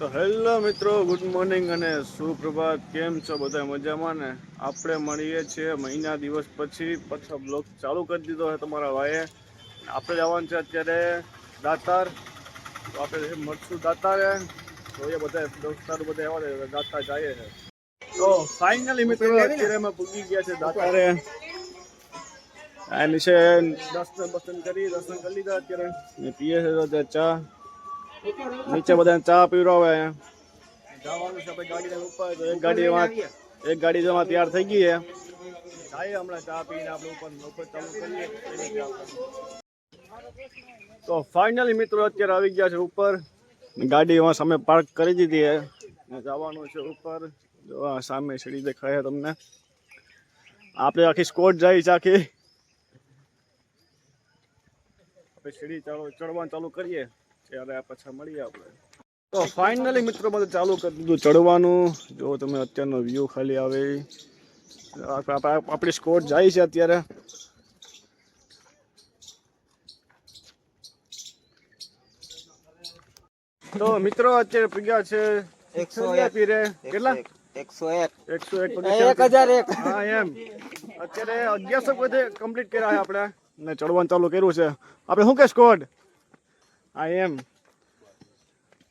તો હેલો મિત્રો, good morning અને સુપ્રભાત. કેમ છો બધા? મજામાં ને? આપણે મળીએ છીએ મહિના દિવસ પછી. પાછો બ્લોગ ચાલુ કરી દીધો છે તમારા ભાઈએ. આપણે જવાનું છે અત્યારે દાતાર. તો આપણે મળશું દાતારે. તો એ બધા દોસ્તારો બધા આવ્યા દાતાર જાય છે. તો ફાઇનલી મિત્રો અત્યારે અમે પૂગી ગયા છે દાતારે. આ નીચે દર્શન કરી લીધા અત્યારે. પીએ છે ચા. નીચે બધા ચા પીવડાવે. જવાનું છે ગાડી ઉપર. એક ગાડી જવા તૈયાર થઈ ગઈ છે. જાય હમણાં ચા પીને આપણે ઉપર ચાલુ કરીએ. તો ફાઇનલી મિત્રો અત્યારે આવી ગયા છે ઉપર. ગાડી સામે પાર્ક કરી દીધી છે. જવાનું છે ઉપર. જો સામે સીડી દેખાય તમને. આપણે આખી સ્કોટ જાય છે આખી. આપણે સીડી ચડવાનું ચાલુ કરીએ ત્યારે પાછા મળીએ આપણે. તો ફાઇનલી મિત્રો બધું ચાલુ કરી દીધું ચડવાનું. જો તમે અત્યારનો વ્યૂ ખાલી આવે. આપણી સ્કોટ જાય છે અત્યારે. તો મિત્રો અત્યારે પીગ્યા છે 101 પીરે. કેટલા? 101 હા એમ. અત્યારે 1100 બધે કમ્પ્લીટ કર્યા છે આપણે ને ચડવાનું ચાલુ કર્યું છે. આપણે શું કે સ્કોડ હા એમ.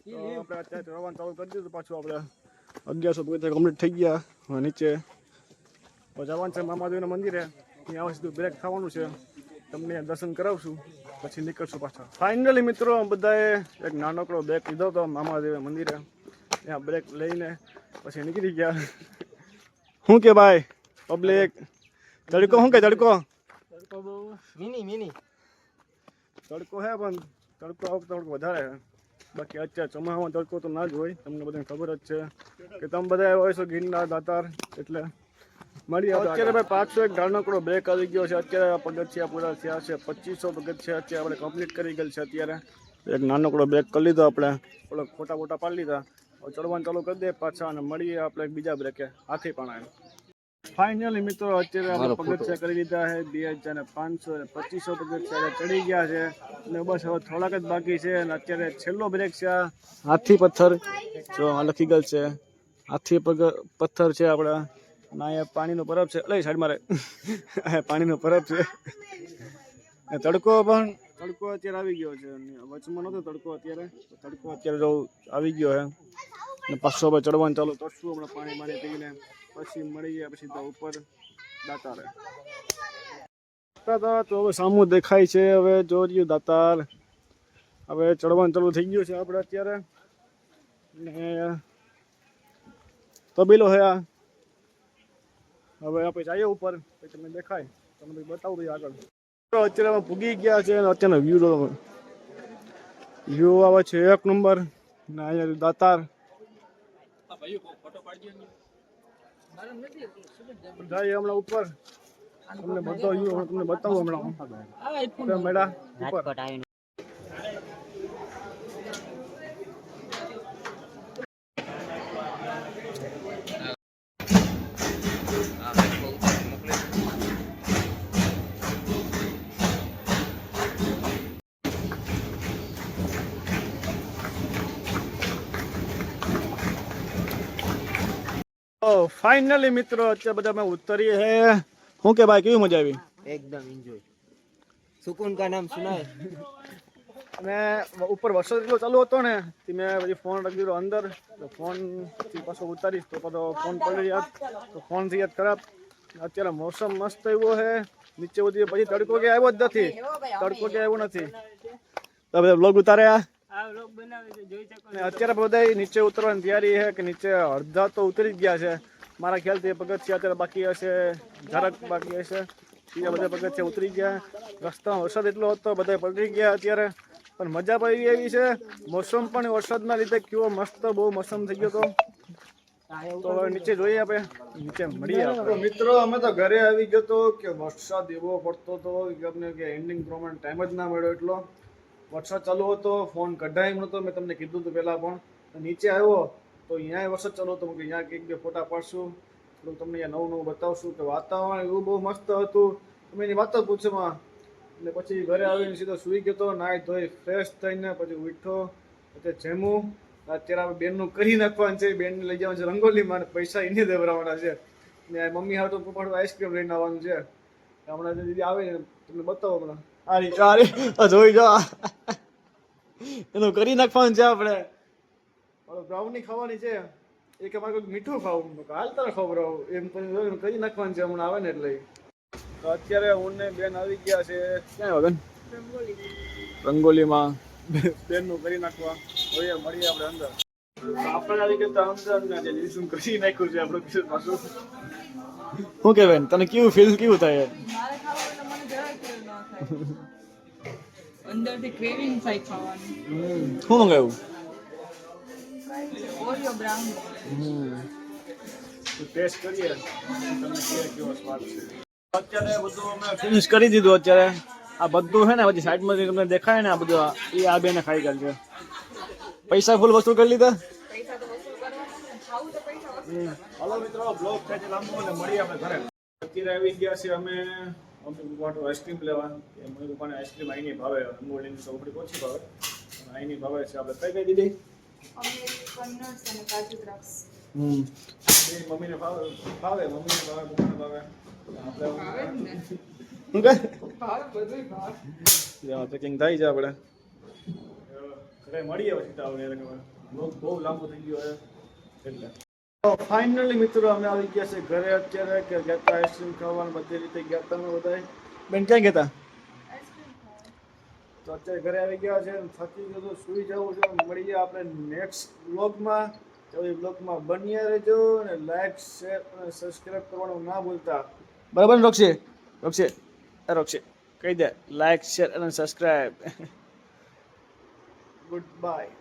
આપણે અત્યારે ચડવાનું ચાલુ કરી દીધું પાછું. આપણે 1100 બધે કમ્પ્લીટ થઈ ગયા. નીચે જવાનું છે મામાદેવના મંદિરે. ત્યાં સીધું બ્રેક થવાનું છે. તમને દર્શન કરાવશું પછી નીકળશું પાછા. ફાઇનલી મિત્રો બધાએ એક નાનકડો બ્રેક લીધો હતો મામાદેવ મંદિરે. ત્યાં બ્રેક લઈને પછી નીકળી ગયા. શું કે ભાઈ પબ્લિક? તડકો શું કે તડકો? તડકો હે પણ તડકો વધારે છે. બાકી અત્યારે ચોમાસામાં તડકો તો ના જ હોય. તમને બધાને ખબર જ છે કે તમે બધા હોય છો ગિરનાર દાતાર એટલે મળીએ. અત્યારે ભાઈ 501 નાનકડો બ્રેક આવી ગયો છે. અત્યારે પગથિયા પૂરા થયા છે. 2500 પગથિયા અત્યારે આપણે કમ્પ્લીટ કરી ગયેલ છે. અત્યારે એક નાનકડો બ્રેક કરી લીધો આપણે. થોડોક ફોટા પાડી લીધા. ચડવાનું ચાલુ કરી દે પાછા અને મળીએ આપણે બીજા બ્રેકે હાથી પણ. ફાઇનલી મિત્રો અત્યારે આપણે પગથિયા કરી દીધા છે. 2500 અને 2500 પગથિયા ચડી ગયા છે. અને બસ હવે થોડાક જ બાકી છે. અને અત્યારે છેલ્લો બ્રેક છે હાથી પથ્થર. જો લખી ગયેલ છે હાથી પથ્થર છે આપણા. ના અહીંયા પાણીનો પરબ છે. લઈ સાઈડ મારે પાણીનો પરબ છે. તડકો અત્યારે આવી ગયો છે. વચમાં નહોતો તડકો. અત્યારે જો આવી ગયો છે. ને પાછો હવે ચડવાનું ચાલુ કરશું હમણાં પાણી પીને. પછી મળીએ પછી તો ઉપર દાતારે. તો હવે સામું દેખાય છે. હવે જોયું દાતાર. હવે ચડવાનું ચાલુ થઈ ગયું છે આપણે અત્યારે. ને તબેલો હે આ. હવે આપણે જઈએ ઉપર પછી તમને દેખાય. તમને બતાવું ભાઈ આગળ. અત્યારે અમે પૂગી ગયા છે. અત્યારનો વ્યૂ આવે છે 1 નંબર. ને અહીંયા દાતાર જઈએ હમણાં ઉપર. તમને બતાવું હમણાં મેળા ઉપર. ફાઇનલી મિત્રો અત્યારે બધા અમે ઉતરીએ હે. શું કે ભાઈ કેવી મજા આવી? एकदम एंजॉय सुकून का नाम सुना है। અને ઉપર વરસાદ એટલો ચાલુ હતો ને કે મેં પછી ફોન રાખી દીધો અંદર. તો ફોનથી પાછો ઉતારીશ તો પાછો ફોન પડી યાદ તો ફોનથી યાદ ખરાબ. અત્યારે મોસમ મસ્ત આવ્યો છે. નીચે બધી પછી તડકો ક્યાં આવ્યો જ નથી. આવ્યો નથી. તો બધા બ્લોગ ઉતાર્યા. અત્યારે બધા નીચે ઉતરવાની તૈયારી છે કે નીચે અડધા તો ઉતરી જ ગયા છે. મારા ખ્યાલથી પગથિયા અત્યારે બાકી હશે. જરાક બાકી હશે. બીજા બધા પગથિયા ઉતરી ગયા. રસ્તામાં વરસાદ એટલો હતો બધા પલટી ગયા અત્યારે. પણ મજા પણ એવી છે. મોસમ પણ વરસાદના લીધે કેવો મસ્ત બહુ મોસમ થઈ ગયો હતો. તો હવે નીચે જોઈએ આપણે. નીચે મળીએ મિત્રો. અમે તો ઘરે આવી ગયો તો કે વરસાદ એવો પડતો હતો કે એન્ડિંગ પ્રમાણે ટાઈમ જ ના મળ્યો. એટલો વરસાદ ચાલુ હતો. ફોન કઢાય નહોતો. મેં તમને કીધું હતું પહેલાં પણ. નીચે આવ્યો તો અહીંયા વરસાદ ચાલુ હતો. અહીંયા એક બે ફોટા પાડશું. થોડુંક તમને અહીંયા નવું બતાવશું કે વાતાવરણ એવું બહુ મસ્ત હતું. તમે એની વાત જ પૂછમાં. એટલે પછી ઘરે આવીને સીધો સૂઈ ગયો હતો. નાહી ધોઈ ફ્રેશ થઈને પછી ઉઠ્યો. પછી જેમું અત્યારે આપણે બેનનું કરી નાખવાનું છે, બેનને લઈ જવાનું છે રંગોલીમાં, પૈસા એને દેવડાવવાના છે. ને મમ્મી હાવ તો પપ્પાનું આઈસ્ક્રીમ લઈને આવવાનું છે. હમણાં જે દીદી આવે ને તમને બતાવો હમણાં. આ જોઈ જો એનું કરી નાખવાનું છે આપણે. બ્રાઉની ખાવાની છે. એ કે મારે કંઈક મીઠું ખાવું, હાલ તારે ખવડાવું એમ કરી નાખવાનું છે હમણાં આવે ને એટલે. તો અત્યારે હું ને બેન આવી ગયા છે ક્યાં આવ્યા બેન? રંગોલીમાં બેનનું કરી નાખવા. જોઈએ મળીએ આપણે અંદર. આપણે આવી ગયા અંદર ને જે લીસું કરી નાખ્યું છે આપણે કિશોર પાછું. શું કે બેન તને કેવું ફીલ કેવું થાય? મારે ખાવું એટલે મને જરાય feel ન થાય. અંદરથી craving થાય ખાવાની. શું મંગાવ્યું? Oreo brown. ટેસ્ટ કરીએ તમને કેવો સ્વાદ છે. અત્યારે બધું અમે ફિનિશ કરી દીધું. અત્યારે આ બધું છે ને પછી સાઈડમાંથી તમને દેખાય ને આ બધું એ આ બેને ખાઈ ગયેલ છે. પૈસા ફૂલ વસૂલ કરી લીધા. પૈસા તો વસૂલ કરવાના ને, ખાવું તો પૈસા વસૂલ કરવાના. હાલો મિત્રો બ્લોગ થાય છે લાંબો ને મળીએ આપણે ઘરે. અત્યારે આવી ગયા છે અમે વાટો આઈસ્ક્રીમ લેવા. કે મમ્મી પપ્પાને આઈસ્ક્રીમ આઈની ભાવે, અંગોળીની તો ઉપડી ઓછી ભાવે, આઈની ભાવે છે. આપણે કઈ કઈ દીધી? અમે કન્નટ્સ અને કાજુ દ્રાક્ષ. મમ્મીને ભાવે, મમ્મીને ભાવે, પપ્પાને ભાવે. ભાવે જ ને. શું કહે? ભાવે, બધુંય ભાવે. ચેકિંગ થાય છે આપણે ઘરે મળીએ પછી તો આપણે બહુ લાંબુ થઈ ગયો એટલે. ફાઇનલી મિત્રો અમે આવી ગયા છે ઘરે. અત્યારે કે ગયા હતા આઈસ્ક્રીમ ખાવાનું, બધી રીતે ગયા હતા અમે બધા. બેન ક્યાં ગયા હતા? તો અત્યારે ઘરે આવી ગયા છે. થકી ગયો સુઈ જવું છે. મળીએ આપણે નેક્સ્ટ બ્લોગમાં. તો એ બ્લોગમાં બન્યા રહેજો અને લાઈક શેર અને સબસ્ક્રાઈબ કરવાનું ના ભૂલતા. બરાબર ને રોક્ષી? રોક્ષી કહી દે લાઈક શેર અને સબસ્ક્રાઈબ. Good bye.